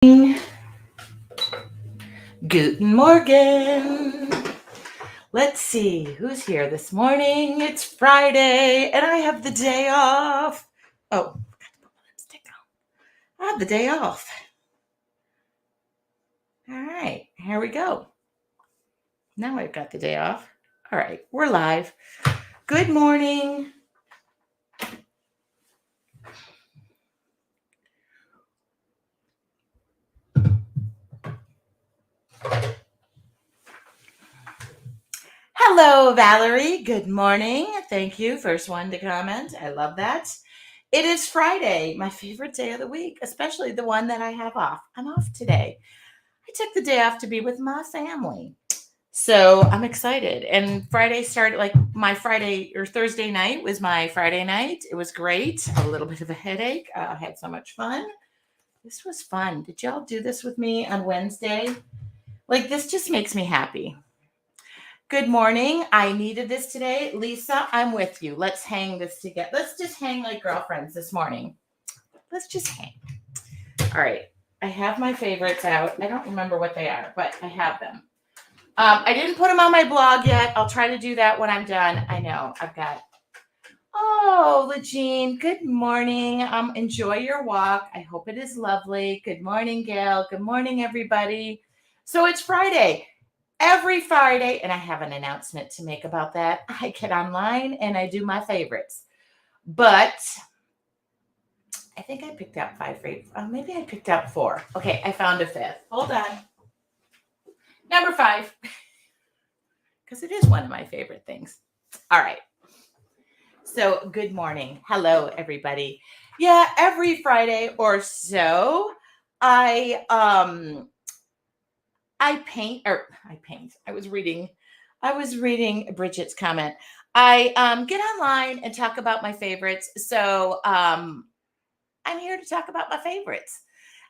Guten Morgen. Let's see who's here this morning. It's Friday and I have the day off. Oh, forgot to put my lipstick on. I have the day off. All right, here we go. Now I've got the day off. All right, we're live. Good morning. Hello, Valerie. Good morning. Thank you. First one to comment. I love that. It is Friday, my favorite day of the week, especially the one that I have off. I'm off today. I took the day off to be with my family. So I'm excited. And Friday started like my Friday or Thursday night was my Friday night. It was great. A little bit of a headache. I had so much fun. This was fun. Did y'all do this with me on Wednesday? Like, this just makes me happy. Good morning. I needed this today. Lisa, I'm with you. Let's hang this together. Let's just hang like girlfriends this morning. Let's just hang. All right. I have my favorites out. I don't remember what they are, but I have them. I didn't put them on my blog yet. I'll try to do that when I'm done. I know I've got. Oh, Legine, good morning. Enjoy your walk. I hope it is lovely. Good morning, Gail. Good morning, everybody. So it's Friday. Every Friday, and I have an announcement to make about that. I get online and I do my favorites. But I think I picked out 5 favorites. Maybe I picked out 4. Okay, I found a 5th. Hold on. Number 5. Because it is one of my favorite things. All right. So good morning. Hello, everybody. Yeah, every Friday or so, I paint. I was reading Bridget's comment. I get online and talk about my favorites. So I'm here to talk about my favorites.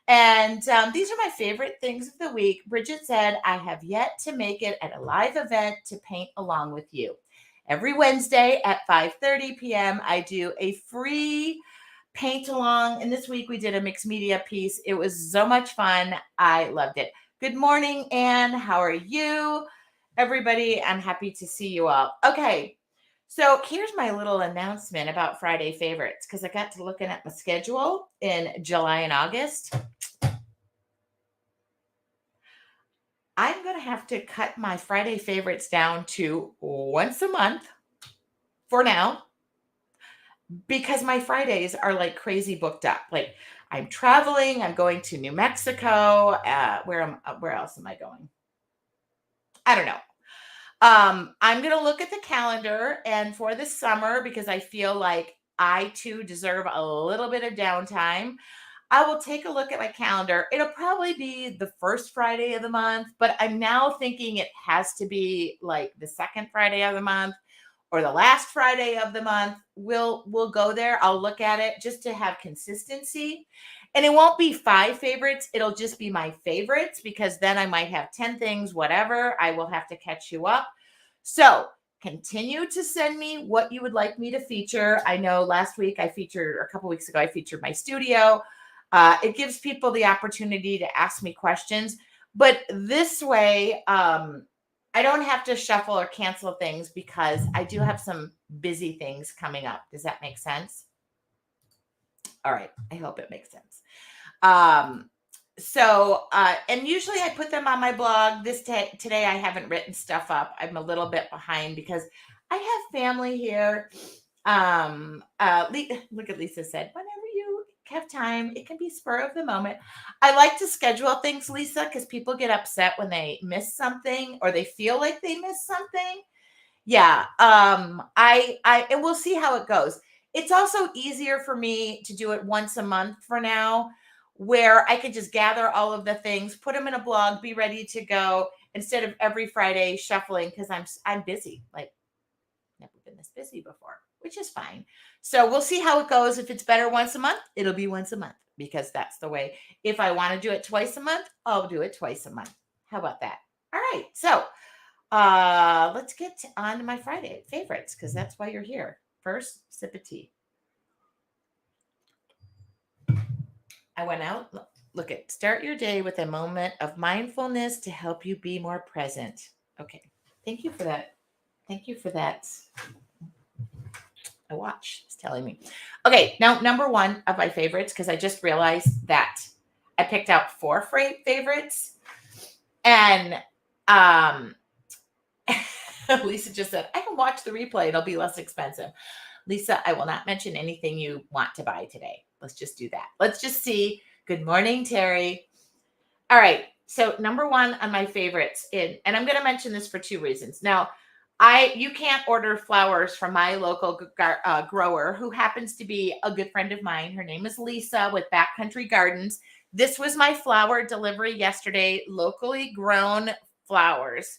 And these are my favorite things of the week. Bridget said, I have yet to make it at a live event to paint along with you. Every Wednesday at 5:30 p.m., I do a free paint along. And this week we did a mixed media piece. It was so much fun. I loved it. Good morning, Anne. How are you? Everybody, I'm happy to see you all. Okay. So here's my little announcement about Friday favorites, because I got to looking at my schedule in July and August. I'm going to have to cut my Friday favorites down to once a month for now, because my Fridays are like crazy booked up. Like, I'm traveling. I'm going to New Mexico. Where else am I going? I don't know. I'm going to look at the calendar, and for this summer, because I feel like I too deserve a little bit of downtime, I will take a look at my calendar. It'll probably be the first Friday of the month, but I'm now thinking it has to be like the second Friday of the month or the last Friday of the month. We'll go there. I'll look at it just to have consistency. And it won't be 5 favorites. It'll just be my favorites, because then I might have 10 things, whatever. I will have to catch you up. So continue to send me what you would like me to feature. I know last week a couple weeks ago, I featured my studio. It gives people the opportunity to ask me questions. But this way, I don't have to shuffle or cancel things, because I do have some busy things coming up. Does that make sense? All right. I hope it makes sense. And usually I put them on my blog. Today I haven't written stuff up. I'm a little bit behind because I have family here. Look at Lisa said, whenever you have time, it can be spur of the moment. I like to schedule things, Lisa, because people get upset when they miss something or they feel like they missed something. Yeah. And we'll see how it goes. It's also easier for me to do it once a month for now, where I could just gather all of the things, put them in a blog, be ready to go, instead of every Friday shuffling, because I'm busy. Like, never been this busy before, which is fine. So we'll see how it goes. If it's better once a month, it'll be once a month, because that's the way. If I want to do it twice a month, I'll do it twice a month. How about that? All right. So let's get on to my Friday favorites, because that's why you're here. First, sip of tea. I went out. Look at start your day with a moment of mindfulness to help you be more present. Okay. Thank you for that. Thank you for that. My watch is telling me. Okay, now number one of my favorites, because I just realized that I picked out four favorites. And um Lisa just said, I can watch the replay, it'll be less expensive. Lisa, I will not mention anything you want to buy today. Let's just do that. Let's just see. Good morning, Terry. All right. So number one on my favorites, and I'm going to mention this for two reasons. Now, you can't order flowers from my local grower, who happens to be a good friend of mine. Her name is Lisa with Backcountry Gardens. This was my flower delivery yesterday, locally grown flowers.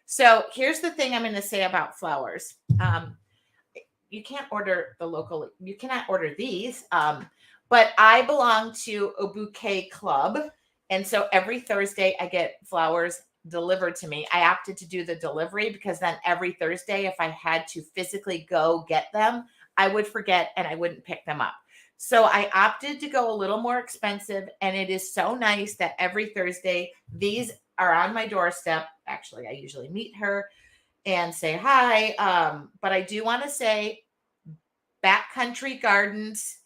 So here's the thing I'm going to say about flowers. You can't order you cannot order these. But I belong to a bouquet club. And so every Thursday I get flowers delivered to me. I opted to do the delivery because then every Thursday, if I had to physically go get them, I would forget and I wouldn't pick them up. So I opted to go a little more expensive. And it is so nice that every Thursday, these are on my doorstep. Actually, I usually meet her and say hi. But I do want to say Backcountry Gardens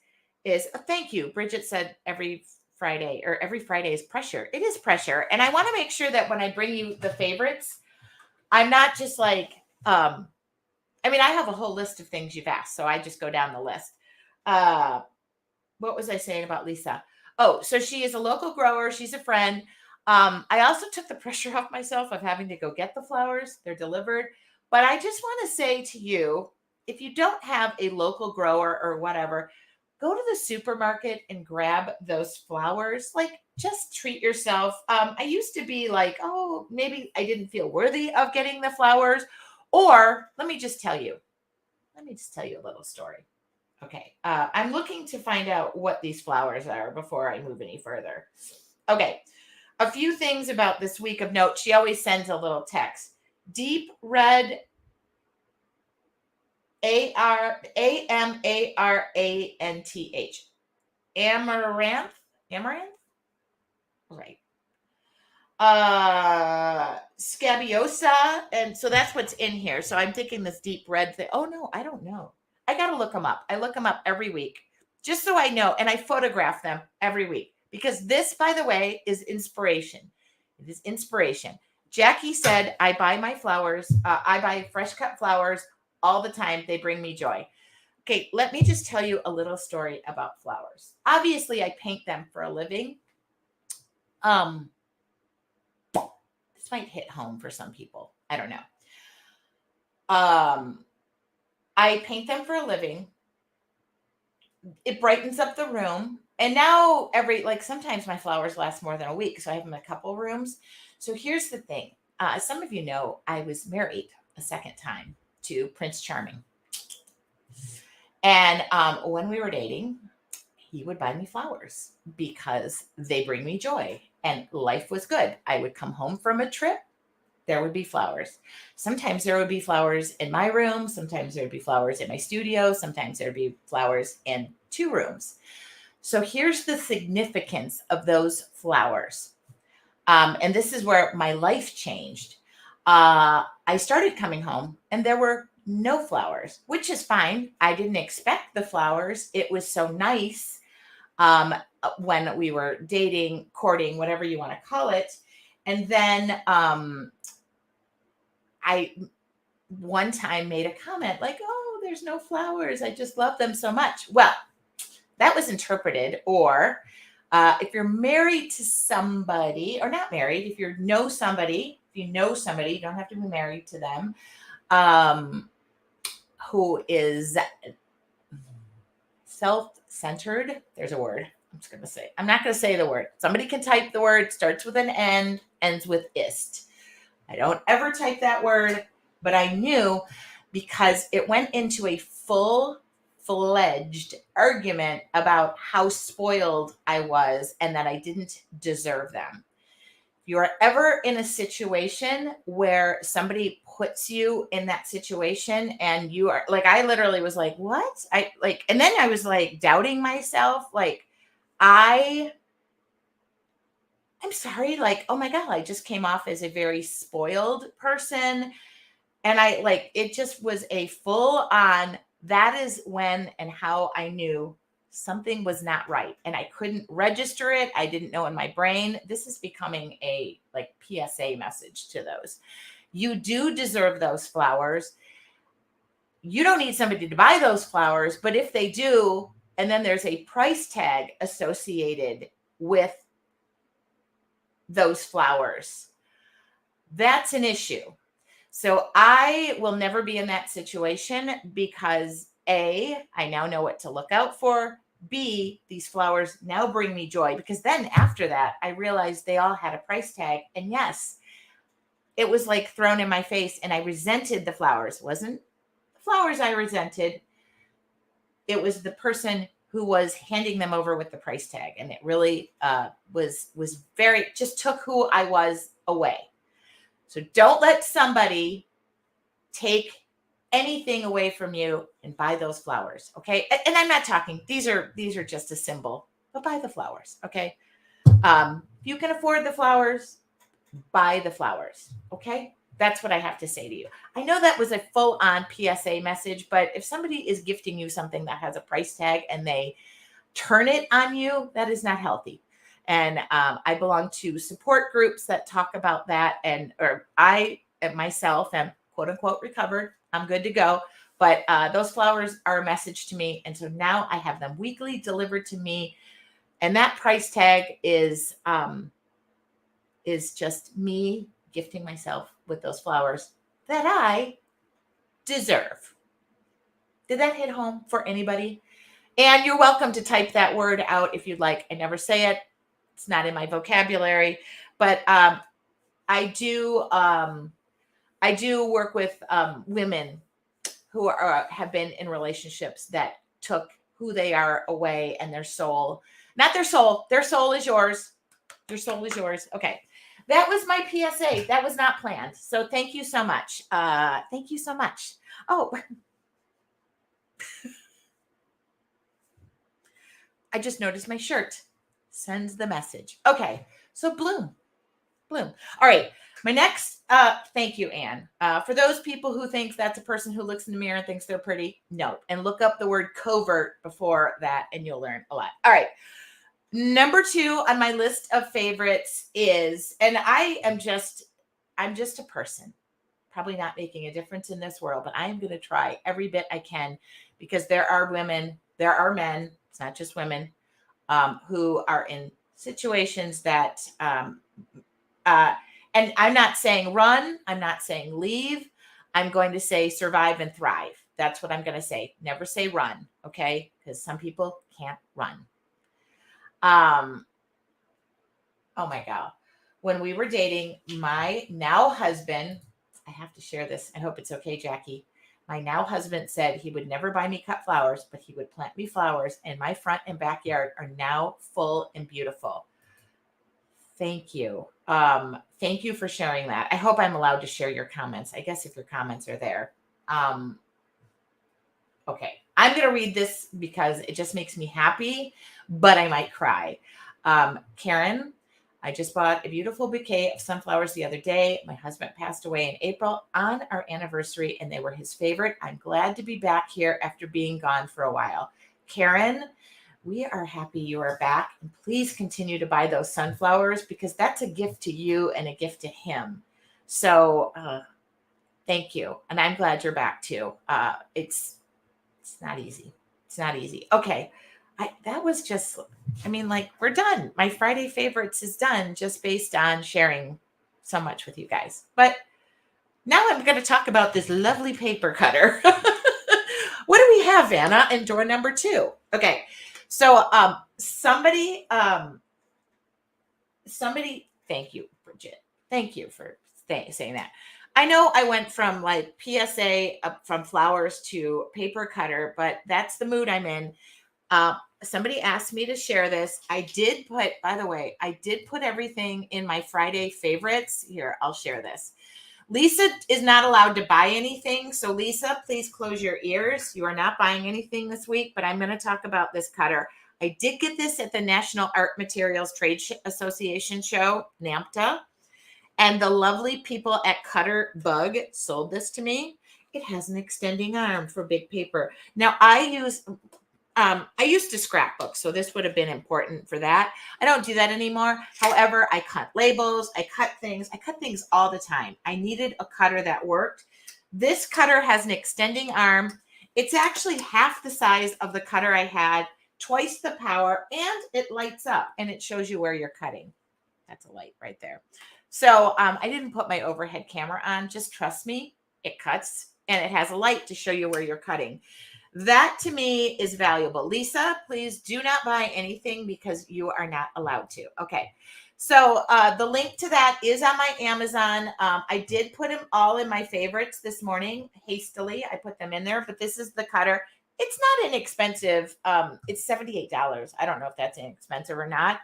is thank you. Bridget said every Friday is pressure. It is pressure. And I want to make sure that when I bring you the favorites, I'm not just like, I mean, I have a whole list of things you've asked. So I just go down the list. What was I saying about Lisa? Oh, so she is a local grower. She's a friend. I also took the pressure off myself of having to go get the flowers. They're delivered. But I just want to say to you, if you don't have a local grower or whatever, go to the supermarket and grab those flowers. Like, just treat yourself. I used to be like, oh, maybe I didn't feel worthy of getting the flowers. Or let me just tell you a little story. Okay. I'm looking to find out what these flowers are before I move any further. Okay. A few things about this week of note. She always sends a little text. Deep red Amaranth. Amaranth? Right. Scabiosa. And so that's what's in here. So I'm thinking this deep red thing. Oh no, I don't know. I got to look them up. I look them up every week just so I know. And I photograph them every week because this, by the way, is inspiration. It is inspiration. Jackie said, I buy my flowers. I buy fresh cut flowers all the time. They bring me joy. Okay, let me just tell you a little story about flowers. Obviously, I paint them for a living. This might hit home for some people. I don't know. I paint them for a living. It brightens up the room. And now sometimes my flowers last more than a week. So I have them in a couple rooms. So here's the thing. Some of you know I was married a second time to Prince Charming. And when we were dating, he would buy me flowers because they bring me joy and life was good. I would come home from a trip. There would be flowers. Sometimes there would be flowers in my room. Sometimes there would be flowers in my studio. Sometimes there would be flowers in two rooms. So here's the significance of those flowers. And this is where my life changed. I started coming home and there were no flowers, which is fine. I didn't expect the flowers. It was so nice when we were dating, courting, whatever you want to call it. And then I one time made a comment like, oh, there's no flowers. I just love them so much. Well, that was interpreted. Or if you're married to somebody, or not married, if you know somebody, you don't have to be married to them, who is self-centered. There's a word. I'm not going to say the word. Somebody can type the word, starts with an N, ends with ist. I don't ever type that word, but I knew because it went into a full-fledged argument about how spoiled I was and that I didn't deserve them. If you are ever in a situation where somebody puts you in that situation and you are like, I literally was like, what? And then I was like doubting myself. Like, I I'm sorry, like, oh my God, I just came off as a very spoiled person. And I like, it just was a full on, that is when and how I knew something was not right. And I couldn't register it. I didn't know in my brain. This is becoming a like PSA message to those. You do deserve those flowers. You don't need somebody to buy those flowers, but if they do, and then there's a price tag associated with those flowers, that's an issue. So I will never be in that situation because A, I now know what to look out for. B, these flowers now bring me joy because then after that, I realized they all had a price tag. And yes, it was like thrown in my face and I resented the flowers. It wasn't the flowers I resented. It was the person who was handing them over with the price tag. And it really was very, just took who I was away. So don't let somebody take anything away from you and buy those flowers. Okay. And I'm not talking, these are just a symbol, but buy the flowers. Okay. If you can afford the flowers, buy the flowers. Okay. That's what I have to say to you. I know that was a full on PSA message, but if somebody is gifting you something that has a price tag and they turn it on you, that is not healthy. And I belong to support groups that talk about that. And, or I myself am quote unquote recovered. I'm good to go. But those flowers are a message to me. And so now I have them weekly delivered to me. And that price tag is just me gifting myself with those flowers that I deserve. Did that hit home for anybody? And you're welcome to type that word out if you'd like. I never say it. It's not in my vocabulary, but I do work with women who have been in relationships that took who they are away and their soul. Not their soul. Their soul is yours. Your soul is yours. Okay. That was my PSA. That was not planned. So thank you so much. Thank you so much. Oh, I just noticed my shirt sends the message. Okay. So Bloom. All right. My next, thank you, Anne. For those people who think that's a person who looks in the mirror and thinks they're pretty, no. And look up the word covert before that and you'll learn a lot. All right. Number 2 on my list of favorites is, and I'm just a person, probably not making a difference in this world, but I am going to try every bit I can because there are women, there are men, it's not just women, who are in situations that, and I'm not saying run, I'm not saying leave, I'm going to say survive and thrive. That's what I'm going to say. Never say run, okay? Because some people can't run. Oh my God. When we were dating, my now husband, I have to share this. I hope it's okay, Jackie. My now husband said he would never buy me cut flowers, but he would plant me flowers, and my front and backyard are now full and beautiful. Thank you. Thank you for sharing that. I hope I'm allowed to share your comments. I guess if your comments are there. Okay. I'm going to read this because it just makes me happy, but I might cry. Karen, I just bought a beautiful bouquet of sunflowers the other day. My husband passed away in April on our anniversary, and they were his favorite. I'm glad to be back here after being gone for a while. Karen, we are happy you are back. And please continue to buy those sunflowers because that's a gift to you and a gift to him. So thank you. And I'm glad you're back too. It's not easy. It's not easy. Okay. That was just, I mean, like, we're done. My Friday favorites is done just based on sharing so much with you guys. But now I'm going to talk about this lovely paper cutter. What do we have, Anna, in door number 2? Okay. So somebody, thank you, Bridget. Thank you for saying that. I know I went from like PSA from flowers to paper cutter, but that's the mood I'm in. Somebody asked me to share this. I did put, by the way, I did put everything in my Friday favorites. Here, I'll share this. Lisa is not allowed to buy anything. So Lisa, please close your ears. You are not buying anything this week, but I'm going to talk about this cutter. I did get this at the National Art Materials Trade Association show, NAMTA, and the lovely people at Cutter Bug sold this to me. It has an extending arm for big paper. Now I used to scrapbook, so this would have been important for that. I don't do that anymore. However, I cut labels, I cut things all the time. I needed a cutter that worked. This cutter has an extending arm. It's actually half the size of the cutter I had, twice the power, and it lights up and it shows you where you're cutting. That's a light right there. So I didn't put my overhead camera on. Just trust me, it cuts and it has a light to show you where you're cutting. That to me is valuable. Lisa, please do not buy anything because you are not allowed to. Okay. So the link to that is on my Amazon. I did put them all in my favorites this morning. Hastily, I put them in there, but this is the cutter. It's not inexpensive. It's $78. I don't know if that's inexpensive or not.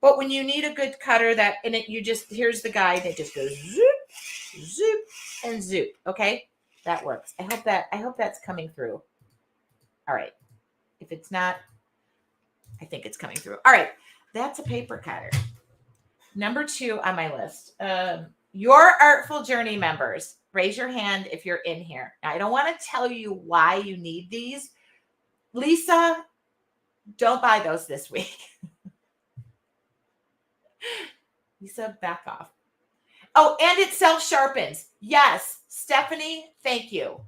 But when you need a good cutter that in it, here's the guide. It just goes zoop, zoop, and zoop. Okay. That works. I hope that's coming through. All right. If it's not, I think it's coming through. All right. That's a paper cutter. Number 2 on my list. Your Artful Journey members, raise your hand if you're in here. Now, I don't want to tell you why you need these. Lisa, don't buy those this week. Lisa, back off. Oh, and it self-sharpens. Yes. Stephanie, thank you.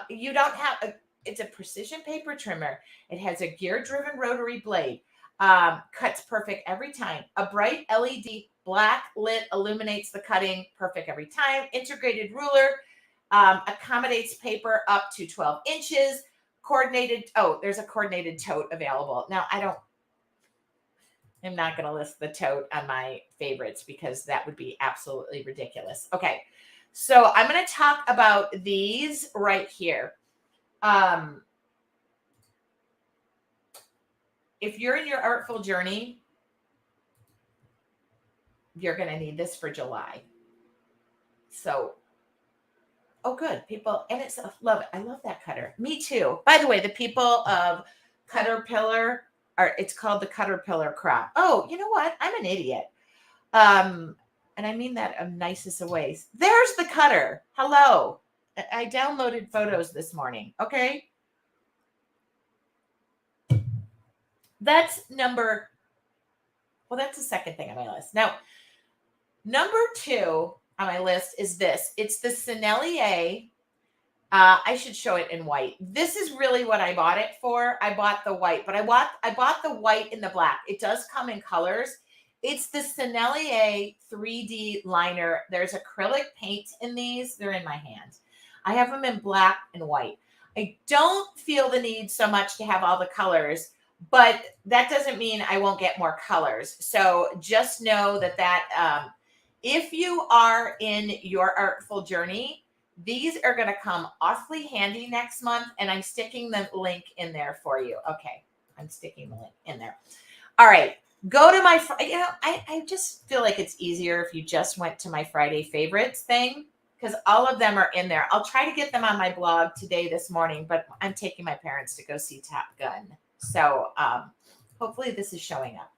You don't have it's a precision paper trimmer. It has a gear-driven rotary blade. Cuts perfect every time. A bright LED black lit illuminates the cutting perfect every time. Integrated ruler accommodates paper up to 12 inches. There's a coordinated tote available. Now, I'm not going to list the tote on my favorites because that would be absolutely ridiculous. Okay, so I'm going to talk about these right here. If you're in your artful journey, you're going to need this for July. So, oh, good. People, and love it. I love that cutter. Me too. By the way, the people of Caterpillar it's called the Caterpillar crop. Oh, you know what? I'm an idiot. And I mean that in nicest of ways. There's the cutter. Hello. I downloaded photos this morning. Okay. That's the second thing on my list. Now, number 2 on my list is this. It's the Sennelier. I should show it in white. This is really what I bought it for. I bought the white, but I bought the white in the black. It does come in colors. It's the Sennelier 3D liner. There's acrylic paint in these. They're in my hand. I have them in black and white. I don't feel the need so much to have all the colors, but that doesn't mean I won't get more colors. So just know that if you are in your artful journey, these are going to come awfully handy next month, and I'm sticking the link in there for you. Okay, I'm sticking the link in there. All right, go to my, I just feel like it's easier if you just went to my Friday favorites thing, because all of them are in there. I'll try to get them on my blog this morning, but I'm taking my parents to go see Top Gun. So hopefully this is showing up.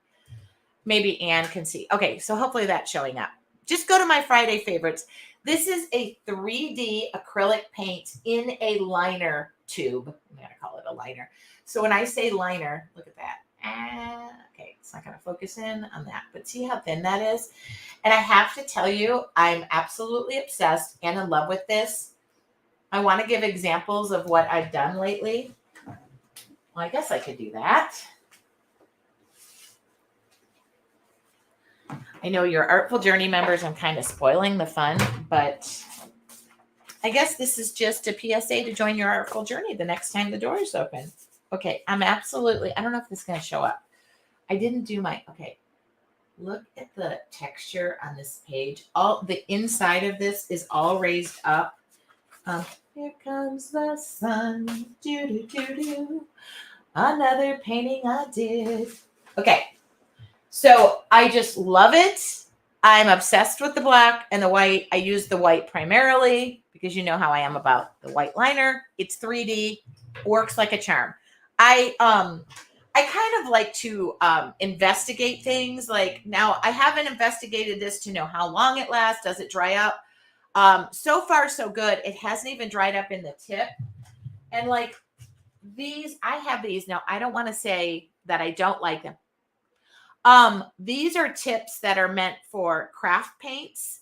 Maybe Anne can see. Okay, so hopefully that's showing up. Just go to my Friday favorites. This is a 3D acrylic paint in a liner tube. I'm going to call it a liner. So when I say liner, look at that. Okay, it's not going to focus in on that, but see how thin that is? And I have to tell you, I'm absolutely obsessed and in love with this. I want to give examples of what I've done lately. Well, I guess I could do that. I know your Artful Journey members, I'm kind of spoiling the fun, but I guess this is just a PSA to join your Artful Journey the next time the doors open. Okay, I don't know if this is going to show up. I didn't do okay. Look at the texture on this page. All the inside of this is all raised up. Here comes the sun. Do, do, do, do. Another painting I did. Okay. So I just love it. I'm obsessed with the black and the white. I use the white primarily because you know how I am about the white liner. It's 3D, works like a charm. I I kind of like to investigate things. Like now, I haven't investigated this to know how long it lasts. Does it dry up? So far, so good. It hasn't even dried up in the tip. And like these, I have these now. I don't want to say that I don't like them. These are tips that are meant for craft paints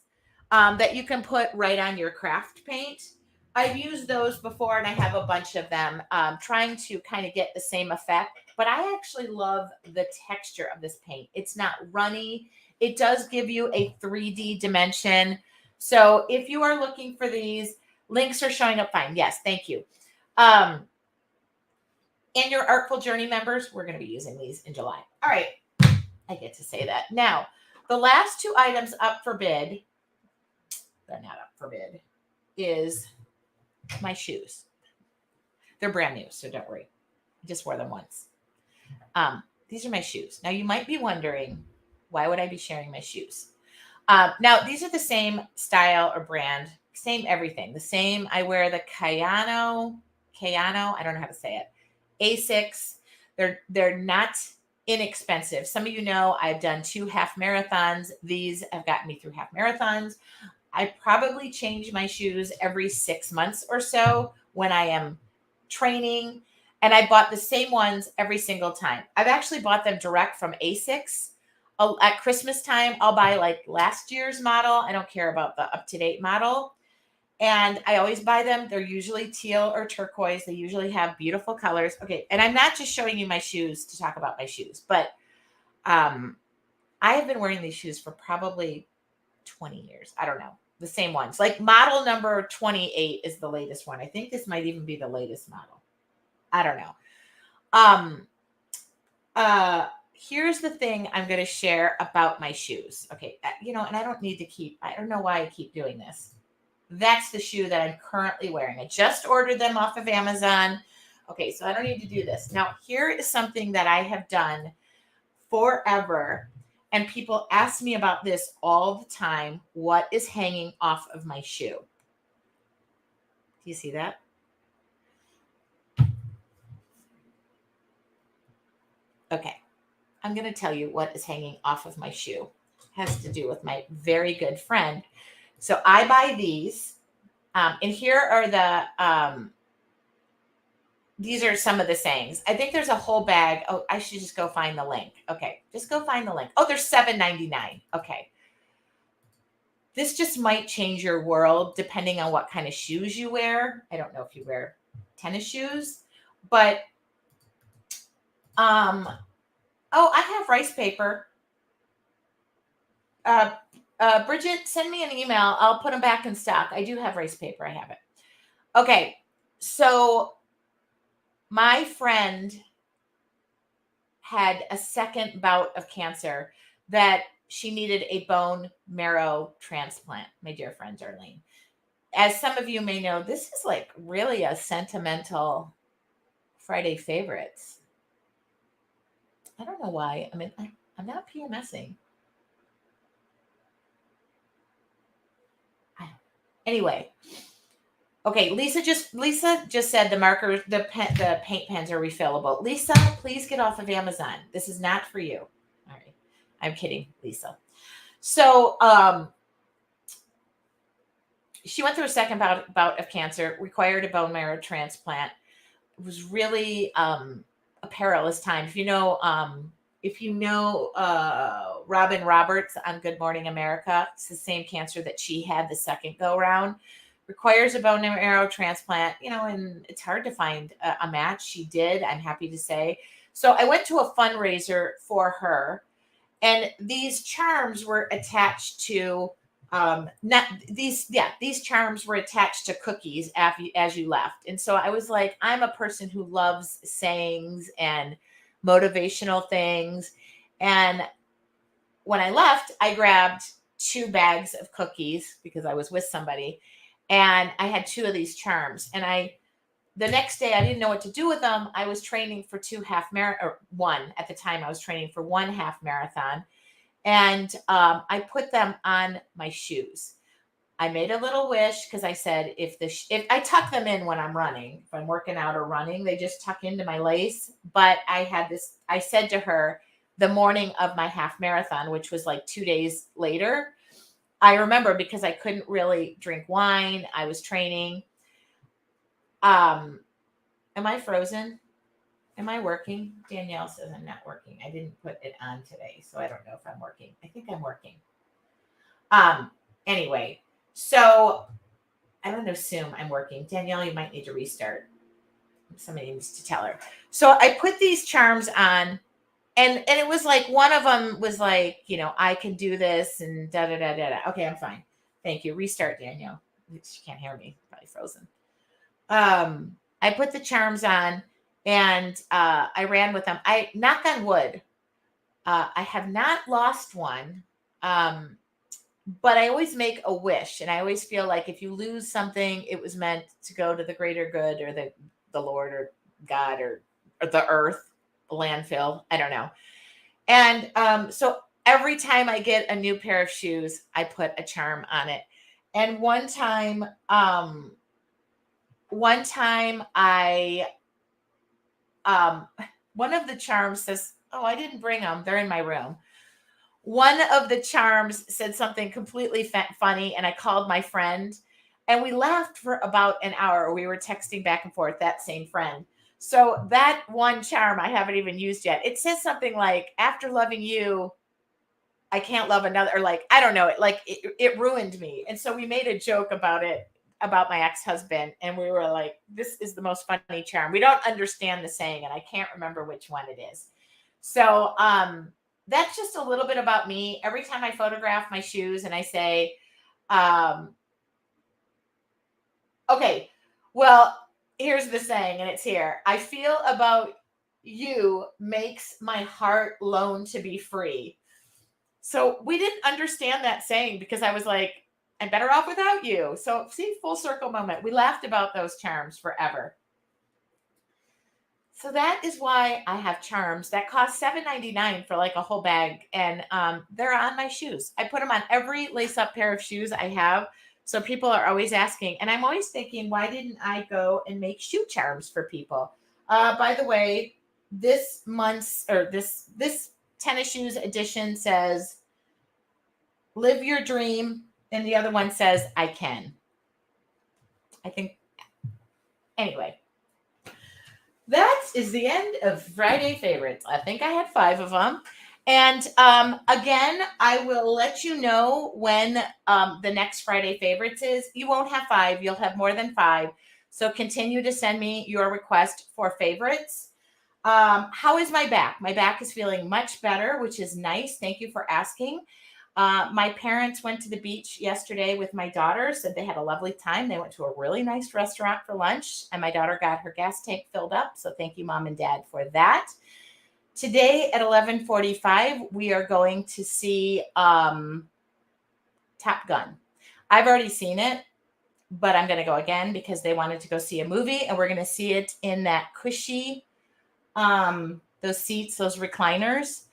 that you can put right on your craft paint. I've used those before and I have a bunch of them trying to kind of get the same effect. But I actually love the texture of this paint. It's not runny. It does give you a 3D dimension. So if you are looking for these, links are showing up fine. Yes, thank you. And your Artful Journey members, we're going to be using these in July. All right. I get to say that. Now, the last two items up for bid, they're not up for bid, is my shoes. They're brand new, so don't worry. I just wore them once. These are my shoes. Now, you might be wondering, why would I be sharing my shoes? Now, these are the same style or brand, same everything. The same, I wear the Kayano, I don't know how to say it, Asics. They're not inexpensive. Some of you know I've done 2 half marathons. These have gotten me through half marathons. I probably change my shoes every 6 months or so when I am training. And I bought the same ones every single time. I've actually bought them direct from Asics. At Christmas time, I'll buy like last year's model. I don't care about the up-to-date model. And I always buy them. They're usually teal or turquoise. They usually have beautiful colors. Okay. And I'm not just showing you my shoes to talk about my shoes, but I have been wearing these shoes for probably 20 years. I don't know. The same ones. Like model number 28 is the latest one. I think this might even be the latest model. I don't know. Here's the thing I'm going to share about my shoes. Okay. And I don't need to I don't know why I keep doing this. That's the shoe that I'm currently wearing. I just ordered them off of Amazon. Okay, so I don't need to do this. Now, here is something that I have done forever. And people ask me about this all the time. What is hanging off of my shoe? Do you see that? Okay, I'm going to tell you what is hanging off of my shoe. It has to do with my very good friend. So I buy these. And here are these are some of the sayings. I think there's a whole bag. Oh, I should just go find the link. Okay, just go find the link. Oh, there's $7.99. Okay. This just might change your world depending on what kind of shoes you wear. I don't know if you wear tennis shoes, but I have rice paper. Bridget, send me an email. I'll put them back in stock. I do have rice paper. I have it. Okay. So my friend had a second bout of cancer that she needed a bone marrow transplant, my dear friend Darlene. As some of you may know, this is like really a sentimental Friday favorites. I don't know why. I mean, I'm not PMSing. Anyway, okay. Lisa just said the markers, the paint pens are refillable. Lisa, please get off of Amazon. This is not for you. All right, I'm kidding, Lisa. So, she went through a second bout of cancer, required a bone marrow transplant. It was really a perilous time. If you know Robin Roberts on Good Morning America, it's the same cancer that she had the second go round. Requires a bone marrow transplant, and it's hard to find a match. She did, I'm happy to say. So I went to a fundraiser for her, and these charms were attached to these charms were attached to cookies as you left. And so I was like, I'm a person who loves sayings and motivational things. And when I left, I grabbed 2 bags of cookies because I was with somebody, and I had 2 of these charms. And the next day I didn't know what to do with them. I was training for 2 half marathon, or one at the time. I was training for 1 half marathon. And I put them on my shoes. I made a little wish because I said if I tuck them in when I'm running, if I'm working out or running, they just tuck into my lace. But I said to her the morning of my half marathon, which was like 2 days later, I remember because I couldn't really drink wine. I was training. Am I frozen? Am I working? Danielle says I'm not working. I didn't put it on today, so I don't know if I'm working. I think I'm working. Um, anyway, so I don't assume I'm working. Danielle, you might need to restart. Somebody needs to tell her. So I put these charms on, and it was like one of them was like, I can do this and da da da da da. Okay, I'm fine. Thank you. Restart, Danielle. She can't hear me. Probably frozen. I put the charms on, and I ran with them. I knock on wood. I have not lost one. But I always make a wish, and I always feel like if you lose something, it was meant to go to the greater good, or the Lord, or God, or the earth, the landfill. I don't know. And so every time I get a new pair of shoes, I put a charm on it. And one time I one of the charms says, "Oh, I didn't bring them. They're in my room." One of the charms said something completely funny, and I called my friend, and we laughed for about an hour. We were texting back and forth, that same friend. So that one charm I haven't even used yet. It says something like, "After loving you, I can't love another," or like, I don't know, it ruined me. And so we made a joke about it, about my ex-husband, and we were like, this is the most funny charm. We don't understand the saying, and I can't remember which one it is. So that's just a little bit about me. Every time I photograph my shoes and I say, um, okay, well, here's the saying, and it's here. I feel about you makes my heart long to be free. So we didn't understand that saying because I was like, I'm better off without you. So see, full circle moment. We laughed about those charms forever. So that is why I have charms that cost $7.99 for like a whole bag, and they're on my shoes. I put them on every lace-up pair of shoes I have. So people are always asking, and I'm always thinking, why didn't I go and make shoe charms for people? By the way, this month's or this tennis shoes edition says "Live your dream," and the other one says "I can." I think anyway. That is the end of Friday favorites. I think I had 5 of them. And again, I will let you know when the next Friday favorites is. You won't have 5, you'll have more than 5. So continue to send me your request for favorites. How is my back? My back is feeling much better, which is nice. Thank you for asking. My parents went to the beach yesterday with my daughter, said they had a lovely time. They went to a really nice restaurant for lunch, and my daughter got her gas tank filled up. So thank you, Mom and Dad, for that. Today at 11:45, we are going to see Top Gun. I've already seen it, but I'm going to go again because they wanted to go see a movie, and we're going to see it in that cushy, those seats, those recliners.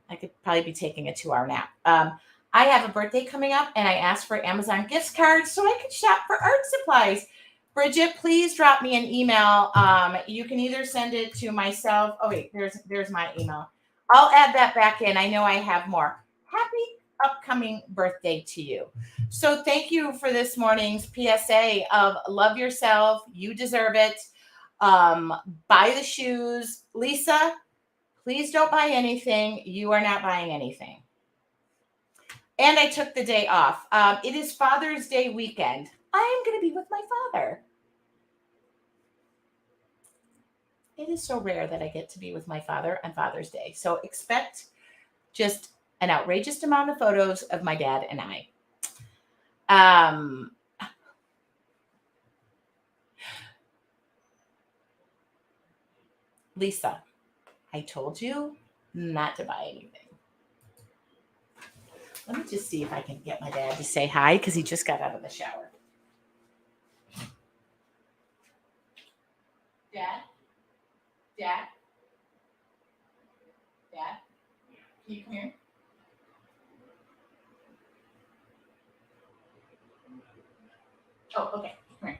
I could probably be taking a 2-hour nap. I have a birthday coming up, and I asked for Amazon gift cards so I could shop for art supplies. Bridget, please drop me an email. You can either send it to myself. Oh wait, there's my email. I'll add that back in. I know I have more. Happy upcoming birthday to you. So thank you for this morning's PSA of love yourself. You deserve it. Buy the shoes. Lisa, please don't buy anything. You are not buying anything. And I took the day off. It is Father's Day weekend. I am going to be with my father. It is so rare that I get to be with my father on Father's Day. So expect just an outrageous amount of photos of my dad and I. Lisa, I told you not to buy anything. Let me just see if I can get my dad to say hi because he just got out of the shower. Dad? Dad? Dad? Can you come here? Oh, okay. Come here.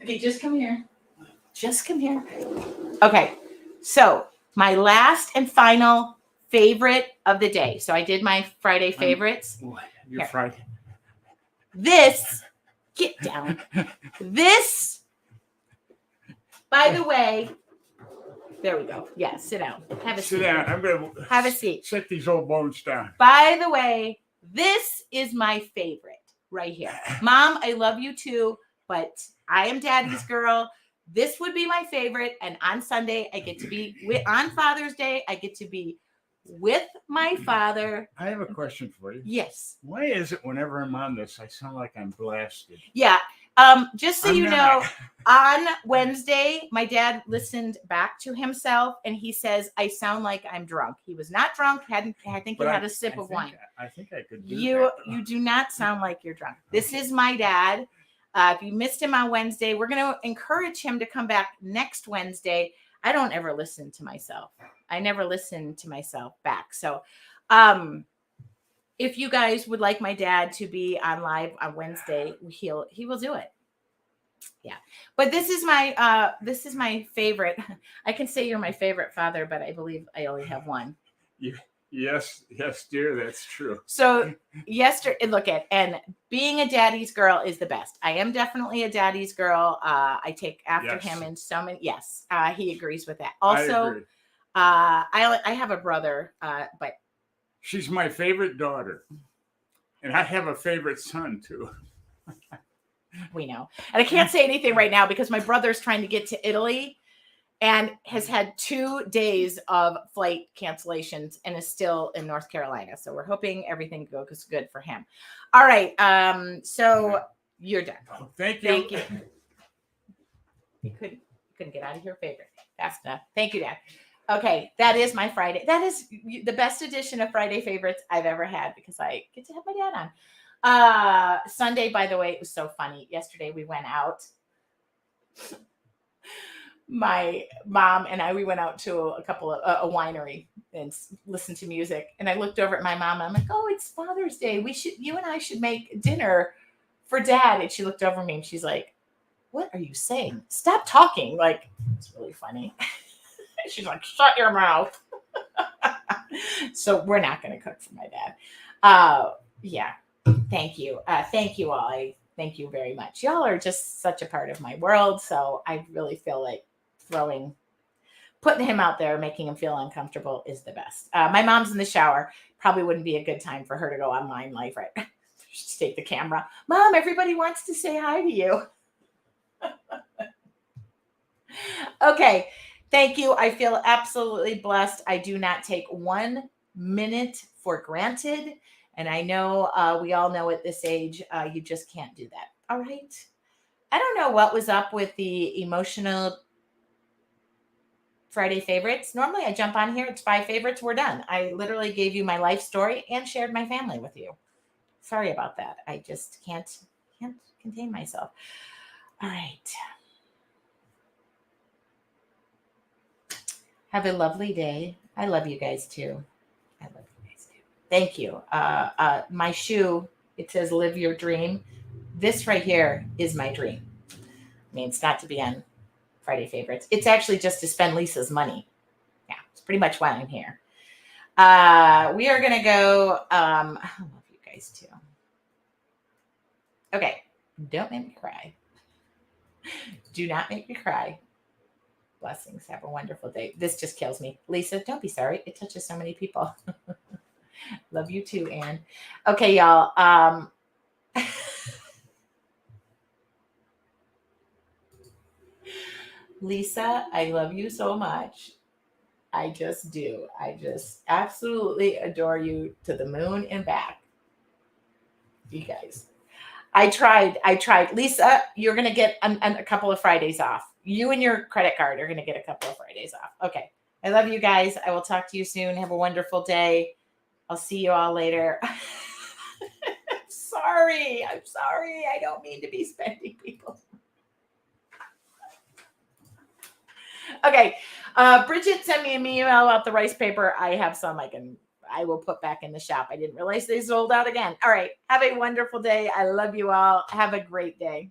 Okay, just come here. Just come here. Okay, so my last and final favorite of the day. So I did my Friday favorites. What? You're Here. Friday. This, get down. This, by the way, there we go. Yeah, sit down. Have a Sit seat. down. I'm going to Have a seat. set these old bones down. By the way, this is my favorite right here. Mom, I love you too, but I am Daddy's girl. This would be my favorite. And on Sunday, I get to be on Father's Day. I get to be with my father. I have a question for you. Yes. Why is it whenever I'm on this, I sound like I'm blasted? Yeah. Just so you know, on Wednesday, my dad listened back to himself and he says, I sound like I'm drunk. He was not drunk. I think he had a sip of wine. I think I could do You that. do not sound like you're drunk. This is my dad. If you missed him on Wednesday, we're going to encourage him to come back next Wednesday. I don't ever listen to myself. I never listen to myself back. So, if you guys would like my dad to be on live on Wednesday, he will do it. Yeah. But this is my favorite. I can say you're my favorite father, but I believe I only have one. Yes, dear, that's true. So yesterday, look at, and being a daddy's girl is the best. I am definitely a daddy's girl. I take after him in so many. Yes, he agrees with that. Also, I have a brother, but she's my favorite daughter, and I have a favorite son too. We know, and I can't say anything right now because my brother's trying to get to Italy. And has had 2 days of flight cancellations and is still in North Carolina. So we're hoping everything goes good for him. All right. So you're done. Oh, thank you. Thank you. You couldn't get out of your favorite fast enough. Thank you, Dad. Okay, that is my Friday. That is the best edition of Friday Favorites I've ever had because I get to have my dad on. Sunday, by the way, it was so funny. Yesterday we went out. My mom and we went out to a winery and listened to music. And I looked over at my mom and I'm like, oh, it's Father's Day. You and I should make dinner for Dad. And she looked over at me and she's like, what are you saying? Stop talking. Like, it's really funny. She's like, shut your mouth. So we're not going to cook for my dad. Yeah. Thank you. Thank you all. Thank you very much. Y'all are just such a part of my world. So I really feel like putting him out there, making him feel uncomfortable is the best. My mom's in the shower. Probably wouldn't be a good time for her to go online live, right? Just take the camera. Mom, everybody wants to say hi to you. Okay. Thank you. I feel absolutely blessed. I do not take 1 minute for granted. And I know we all know at this age, you just can't do that. All right. I don't know what was up with the emotional Friday favorites. Normally I jump on here. It's 5 favorites. We're done. I literally gave you my life story and shared my family with you. Sorry about that. I just can't contain myself. All right. Have a lovely day. I love you guys too. I love you guys too. Thank you. My shoe, it says live your dream. This right here is my dream. I mean, it's not to be on Friday favorites. It's actually just to spend Lisa's money. Yeah, it's pretty much why I'm here. We are going to go. I love you guys too. Okay. Don't make me cry. Do not make me cry. Blessings. Have a wonderful day. This just kills me. Lisa, don't be sorry. It touches so many people. Love you too, Anne. Okay, y'all. Lisa, I love you so much. I just do. I just absolutely adore you to the moon and back. You guys. I tried. Lisa, you're going to get a couple of Fridays off. You and your credit card are going to get a couple of Fridays off. Okay. I love you guys. I will talk to you soon. Have a wonderful day. I'll see you all later. I'm sorry. I don't mean to be spending people. Okay. Bridget sent me an email about the rice paper. I have some I will put back in the shop. I didn't realize they sold out again. All right. Have a wonderful day. I love you all. Have a great day.